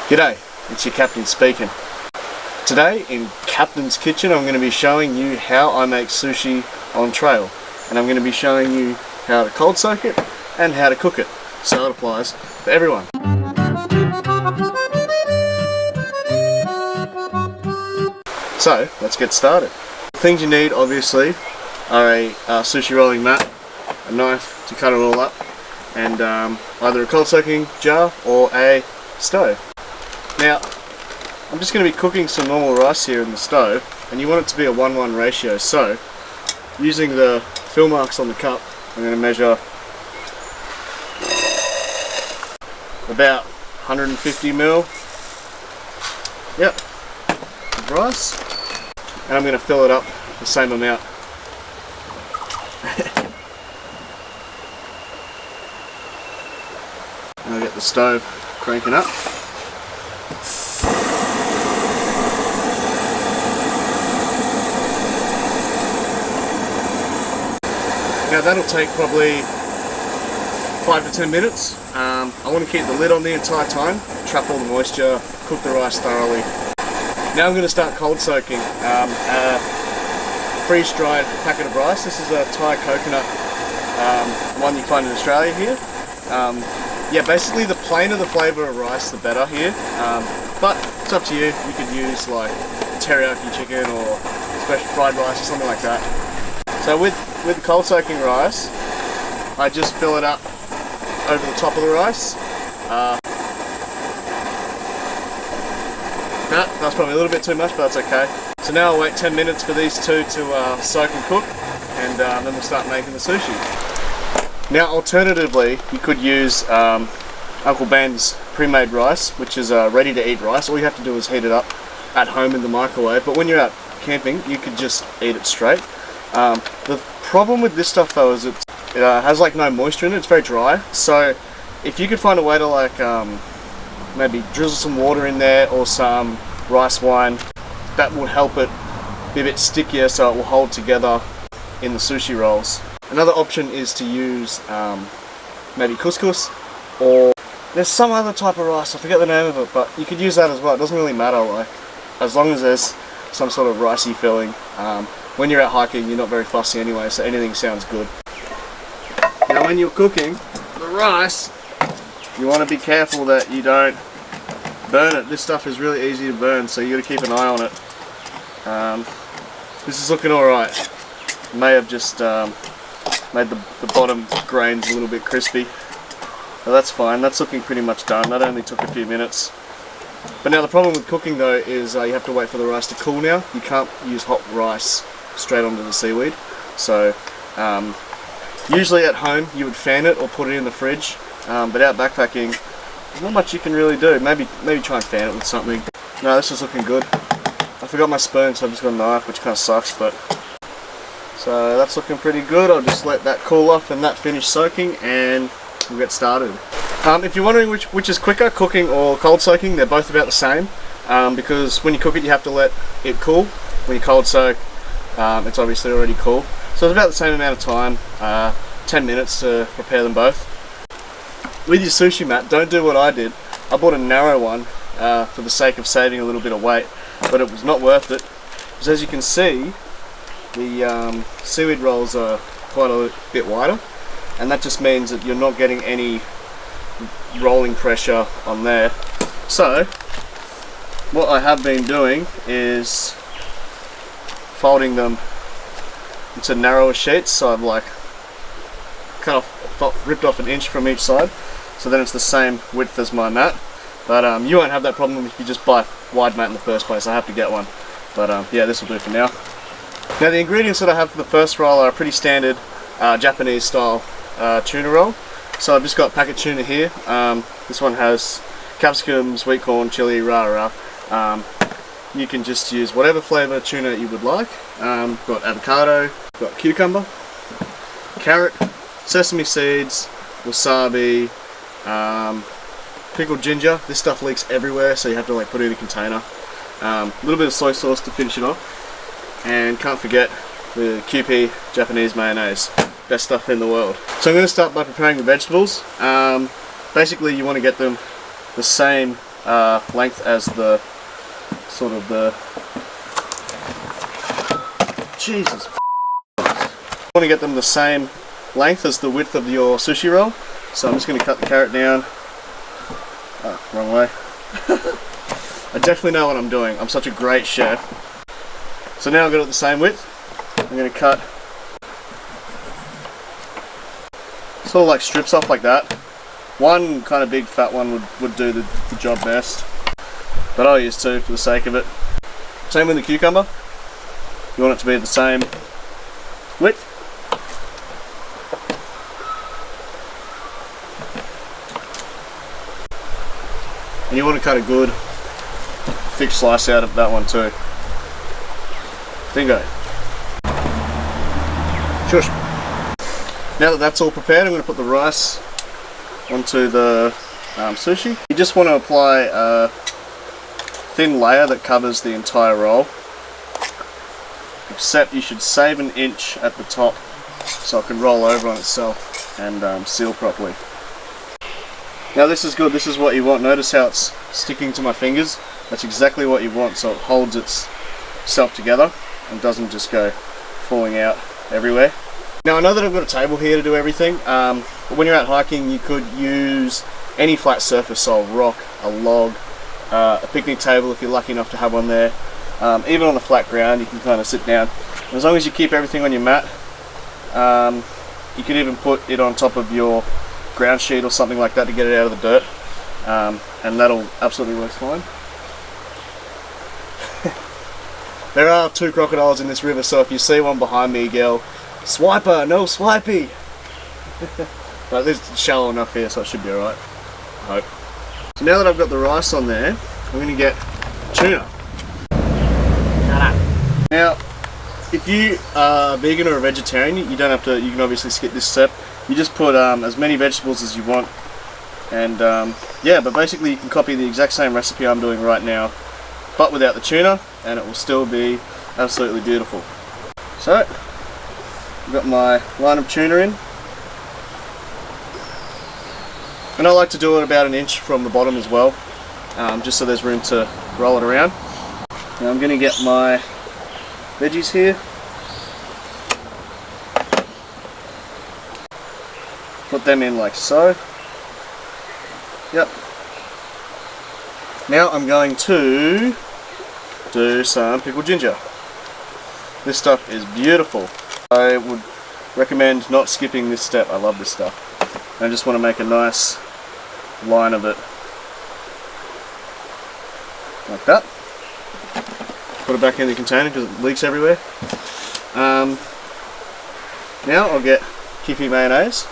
G'day, it's your captain speaking. Today in Captain's Kitchen I'm going to be showing you how I make sushi on trail, and I'm going to be showing you how to cold soak it and how to cook it, so it applies for everyone. So let's get started. The things you need obviously are a sushi rolling mat, a knife to cut it all up, and either a cold soaking jar or a stove. Now, I'm just going to be cooking some normal rice here in the stove, and you want it to be a 1:1 ratio, so using the fill marks on the cup, I'm going to measure about 150 ml, yep, of rice, and I'm going to fill it up the same amount. And I'll get the stove cranking up. Now that'll take probably 5 to 10 minutes. I want to keep the lid on the entire time, trap all the moisture, cook the rice thoroughly. Now I'm going to start cold soaking a freeze-dried packet of rice. This is a Thai coconut, one you find in Australia here. Yeah, basically the plainer the flavour of rice, the better here. But it's up to you. You could use like teriyaki chicken or special fried rice or something like that. So with cold soaking rice, I just fill it up over the top of the rice. That's probably a little bit too much, but that's okay. So now I'll wait 10 minutes for these two to soak and cook, and then we'll start making the sushi. Now alternatively, you could use Uncle Ben's pre-made rice, which is ready to eat rice. All you have to do is heat it up at home in the microwave, but when you're out camping, you could just eat it straight. The problem with this stuff though is it has like no moisture in it, it's very dry. So if you could find a way to like maybe drizzle some water in there or some rice wine, that will help it be a bit stickier so it will hold together in the sushi rolls. Another option is to use maybe couscous, or there's some other type of rice, I forget the name of it, but you could use that as well. It doesn't really matter, like, as long as there's some sort of ricey filling. When you're out hiking, you're not very fussy anyway, so anything sounds good. Now when you're cooking the rice, you want to be careful that you don't burn it. This stuff is really easy to burn, so you got to keep an eye on it. This is looking alright. May have just made the bottom grains a little bit crispy. But that's fine, that's looking pretty much done. That only took a few minutes. But now the problem with cooking though is you have to wait for the rice to cool now. You can't use hot rice straight onto the seaweed. So usually at home you would fan it or put it in the fridge, but out backpacking there's not much you can really do. Maybe try and fan it with something. No, this is looking good. I forgot my spoon, so I've just got a knife, which kind of sucks, but so that's looking pretty good. I'll just let that cool off and that finish soaking, and we'll get started. If you're wondering which is quicker, cooking or cold soaking, they're both about the same, because when you cook it you have to let it cool. When you cold soak, it's obviously already cool. So it's about the same amount of time, 10 minutes to prepare them both. With your sushi mat, don't do what I did. I bought a narrow one for the sake of saving a little bit of weight, but it was not worth it, because as you can see, the seaweed rolls are quite a bit wider, and that just means that you're not getting any rolling pressure on there. So what I have been doing is folding them into narrower sheets, so I've like ripped off an inch from each side, so then it's the same width as my mat. But you won't have that problem if you just buy a wide mat in the first place. I have to get one, but yeah, this will do for now. Now the ingredients that I have for the first roll are a pretty standard Japanese style tuna roll. So I've just got packet tuna here. This one has capsicum, sweet corn, chili, rah. You can just use whatever flavour tuna you would like. Got avocado, got cucumber, carrot, sesame seeds, wasabi, pickled ginger. This stuff leaks everywhere, so you have to like put it in a container. A little bit of soy sauce to finish it off, and can't forget the QP Japanese mayonnaise. Best stuff in the world. So I'm going to start by preparing the vegetables. Basically you want to get them the same length as the sort of the Jesus. You want to get them the same length as the width of your sushi roll. So I'm just going to cut the carrot down. Oh, wrong way. I definitely know what I'm doing. I'm such a great chef. So now I've got it the same width. I'm going to cut sort of like strips off like that. One kind of big fat one would do the job best, but I'll use two for the sake of it. Same with the cucumber. You want it to be the same width. And you want to cut a good thick slice out of that one too. Bingo. Shush. Now that that's all prepared, I'm going to put the rice onto the sushi. You just want to apply a thin layer that covers the entire roll. Except you should save an inch at the top so it can roll over on itself and seal properly. Now this is good, this is what you want. Notice how it's sticking to my fingers. That's exactly what you want, so it holds itself together and doesn't just go falling out everywhere. Now I know that I've got a table here to do everything, but when you're out hiking you could use any flat surface, so a rock, a log, a picnic table if you're lucky enough to have one there. Even on the flat ground you can kind of sit down. As long as you keep everything on your mat, you could even put it on top of your ground sheet or something like that to get it out of the dirt, and that'll absolutely work fine. There are two crocodiles in this river, so if you see one behind me, yell, "Swiper, no swipey!" But it's shallow enough here, so it should be alright, I hope. So now that I've got the rice on there, I'm going to get tuna. Now, if you are vegan or a vegetarian, you don't have to. You can obviously skip this step. You just put as many vegetables as you want, and yeah. But basically, you can copy the exact same recipe I'm doing right now, but without the tuna, and it will still be absolutely beautiful. So, I've got my line of tuna in, and I like to do it about an inch from the bottom as well, just so there's room to roll it around. Now I'm going to get my veggies here. Put them in like so. Yep. Now I'm going to do some pickled ginger. This stuff is beautiful. I would recommend not skipping this step. I love this stuff. I just want to make a nice line of it. Like that. Put it back in the container because it leaks everywhere. Now I'll get Kippy mayonnaise,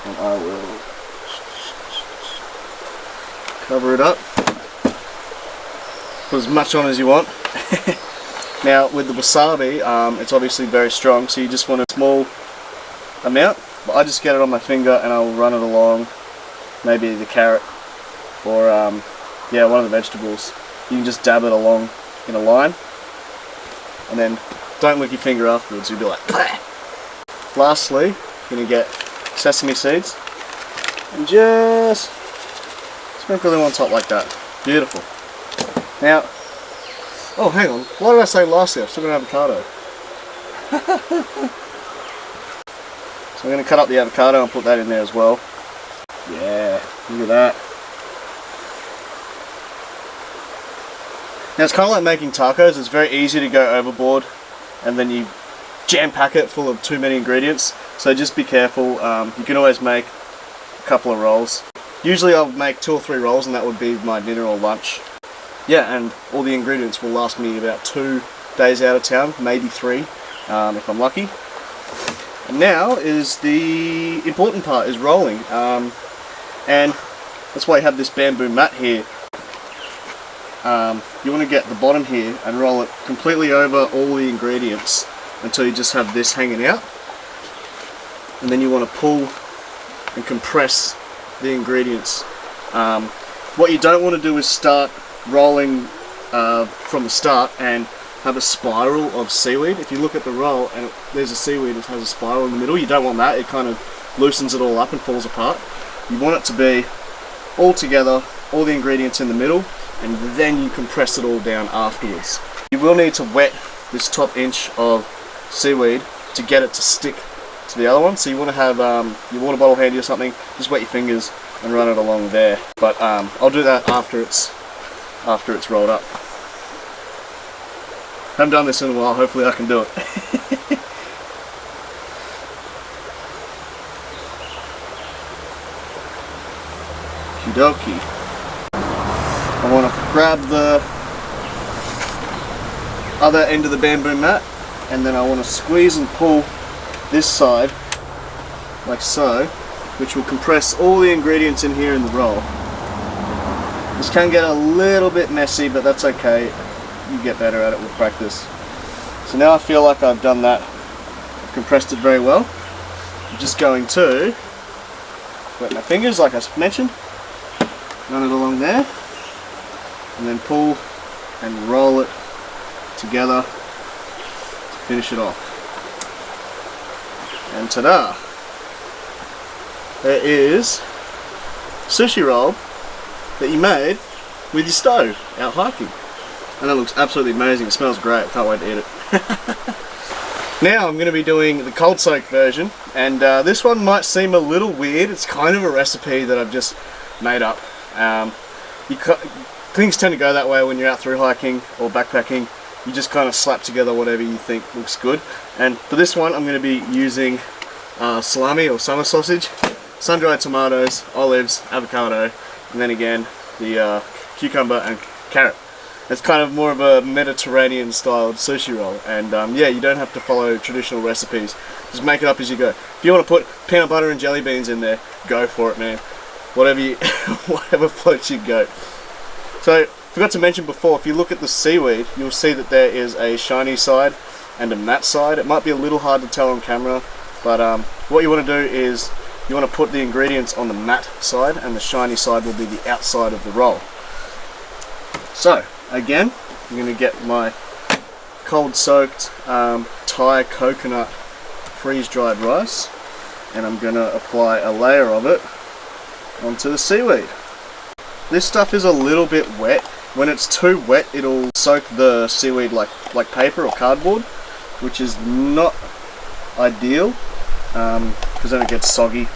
and I will cover it up. Put as much on as you want. Now with the wasabi, it's obviously very strong, so you just want a small amount. But I just get it on my finger and I'll run it along, maybe the carrot or yeah, one of the vegetables. You can just dab it along in a line, and then don't lick your finger afterwards, you'll be like, "Bleh." Lastly, you're going to get sesame seeds, and just sprinkle them on top like that. Beautiful. Now, oh hang on, why did I say lastly? I've still got an avocado. So I'm going to cut up the avocado and put that in there as well. Yeah, look at that. Now it's kind of like making tacos. It's very easy to go overboard and then you jam pack it full of too many ingredients. So just be careful. You can always make a couple of rolls. Usually I'll make 2 or 3 rolls and that would be my dinner or lunch. Yeah, and all the ingredients will last me about 2 days out of town, maybe 3 if I'm lucky. And now is the important part, is rolling. And that's why I have this bamboo mat here. You want to get the bottom here and roll it completely over all the ingredients until you just have this hanging out, and then you want to pull and compress the ingredients. What you don't want to do is start rolling from the start and have a spiral of seaweed. If you look at the roll and there's a seaweed that has a spiral in the middle, you don't want that. It kind of loosens it all up and falls apart. You want it to be all together all the ingredients in the middle, and then you compress it all down afterwards. You will need to wet this top inch of seaweed to get it to stick to the other one. So you want to have your water bottle handy or something, just wet your fingers and run it along there. But I'll do that after it's rolled up. Haven't done this in a while, hopefully I can do it. Okie dokie. I want to grab the other end of the bamboo mat, and then I want to squeeze and pull this side like so, which will compress all the ingredients in here in the roll. This can get a little bit messy, but that's okay. You get better at it with practice. So now I feel like I've done that. I've compressed it very well. I'm just going to wet my fingers like I mentioned, run it along there, and then pull and roll it together to finish it off. And ta-da! There is a sushi roll that you made with your stove out hiking. And that looks absolutely amazing. It smells great. I can't wait to eat it. Now I'm going to be doing the cold soak version, and this one might seem a little weird. It's kind of a recipe that I've just made up. Things tend to go that way when you're out through hiking or backpacking. You just kind of slap together whatever you think looks good. And for this one I'm going to be using salami or summer sausage, sun-dried tomatoes, olives, avocado, and then again the cucumber and carrot. It's kind of more of a Mediterranean styled sushi roll, and yeah, you don't have to follow traditional recipes. Just make it up as you go. If you want to put peanut butter and jelly beans in there, go for it, man. Whatever floats your goat. So, forgot to mention before, if you look at the seaweed, you'll see that there is a shiny side and a matte side. It might be a little hard to tell on camera, but what you want to do is you want to put the ingredients on the matte side, and the shiny side will be the outside of the roll. So, again, I'm going to get my cold soaked Thai coconut freeze-dried rice, and I'm going to apply a layer of it onto the seaweed. This stuff is a little bit wet. When it's too wet, it'll soak the seaweed like paper or cardboard, which is not ideal because then it gets soggy.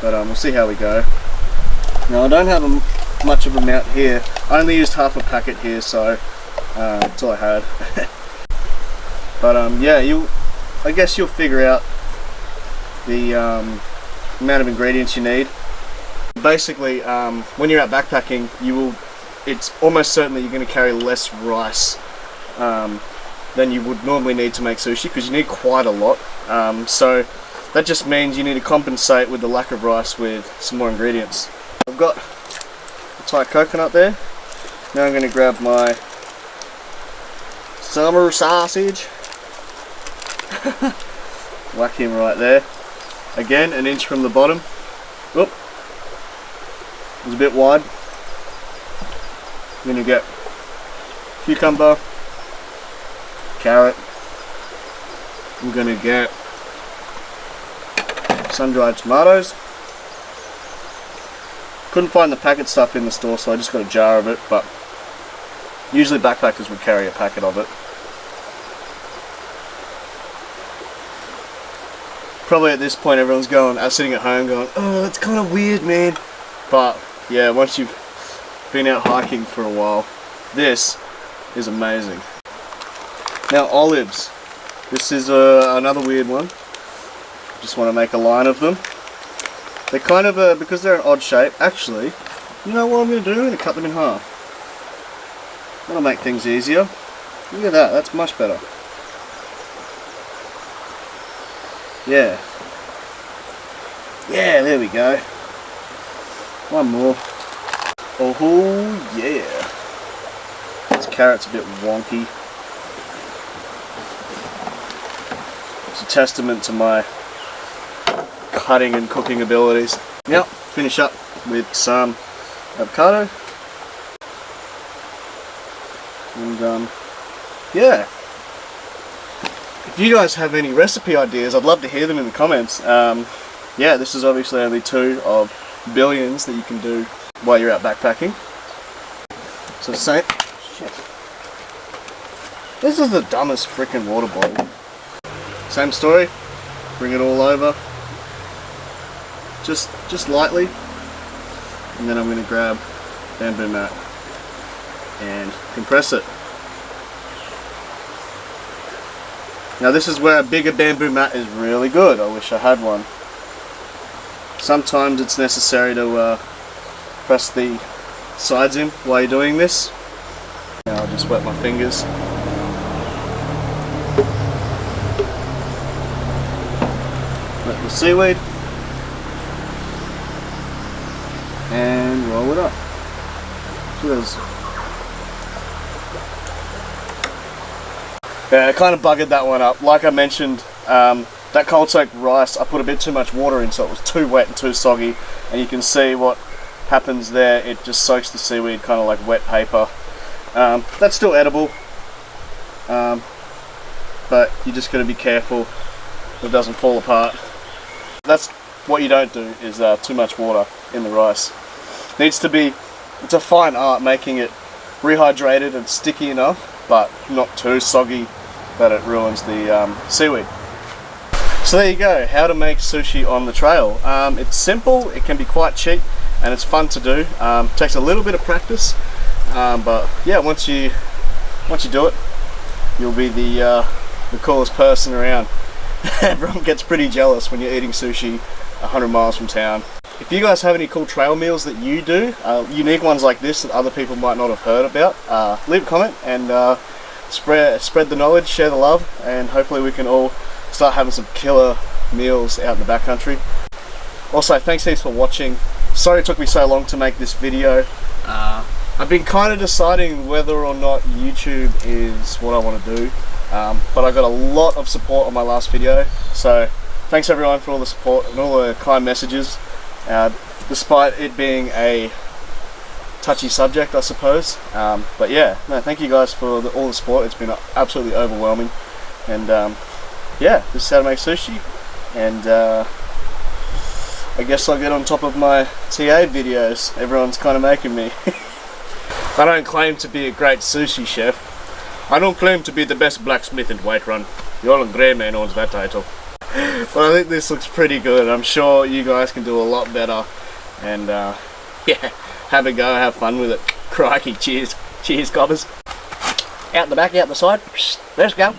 But we'll see how we go. Now I don't have much of an amount here. I only used half a packet here, so that's all I had. But yeah, I guess you'll figure out the amount of ingredients you need. Basically, when you're out backpacking, it's almost certain that you're going to carry less rice than you would normally need to make sushi, because you need quite a lot. So that just means you need to compensate with the lack of rice with some more ingredients. I've got the Thai coconut there. Now I'm going to grab my summer sausage. Whack him right there. Again, an inch from the bottom. Whoop. It's a bit wide. I'm going to get cucumber, carrot. I'm going to get sun-dried tomatoes. Couldn't find the packet stuff in the store, so I just got a jar of it, but usually backpackers would carry a packet of it. Probably at this point everyone's sitting at home going, oh, it's kind of weird, man. But yeah, once you've been out hiking for a while, this is amazing. Now olives. This is another weird one. Just want to make a line of them. They're kind of because they're an odd shape. Actually, you know what I'm going to do? I'm going to cut them in half. That'll make things easier. Look at that. That's much better. Yeah. Yeah, there we go. One more. Oh yeah. This carrot's a bit wonky. It's a testament to my cutting and cooking abilities. Now, finish up with some avocado. And yeah. If you guys have any recipe ideas, I'd love to hear them in the comments. Yeah, this is obviously only 2 of billions that you can do while you're out backpacking. So same. Shit. This is the dumbest freaking water bottle. Same story. Bring it all over. Just lightly. And then I'm going to grab bamboo mat and compress it. Now this is where a bigger bamboo mat is really good. I wish I had one. Sometimes it's necessary to press the sides in while you're doing this. Now I'll just wet my fingers. Wet the seaweed. And roll it up. Cheers. Yeah, I kind of buggered that one up. Like I mentioned, that cold soaked rice, I put a bit too much water in, so it was too wet and too soggy. And you can see what happens there. It just soaks the seaweed kind of like wet paper. That's still edible, but you just got to be careful it doesn't fall apart. That's what you don't do, is too much water in the rice. Needs to be, it's a fine art making it rehydrated and sticky enough, but not too soggy that it ruins the seaweed. So there you go, how to make sushi on the trail. It's simple, it can be quite cheap, and it's fun to do. Takes a little bit of practice, but yeah, once you do it, you'll be the coolest person around. Everyone gets pretty jealous when you're eating sushi 100 miles from town. If you guys have any cool trail meals that you do, unique ones like this that other people might not have heard about, leave a comment and spread the knowledge, share the love, and hopefully we can all start having some killer meals out in the backcountry. Also, thanks heaps for watching. Sorry it took me so long to make this video. I've been kind of deciding whether or not YouTube is what I want to do, but I got a lot of support on my last video, so thanks everyone for all the support and all the kind messages, despite it being a touchy subject, I suppose. But yeah, no, thank you guys for all the support. It's been absolutely overwhelming, and yeah, this is how to make sushi, and I guess I'll get on top of my TA videos. Everyone's kind of making me. I don't claim to be a great sushi chef. I don't claim to be the best blacksmith in Whiterun. Yolan Greyman owns that title. But I think this looks pretty good. I'm sure you guys can do a lot better. And yeah, have a go, have fun with it. Crikey, cheers. Cheers, coppers. Out the back, out the side. Let's go.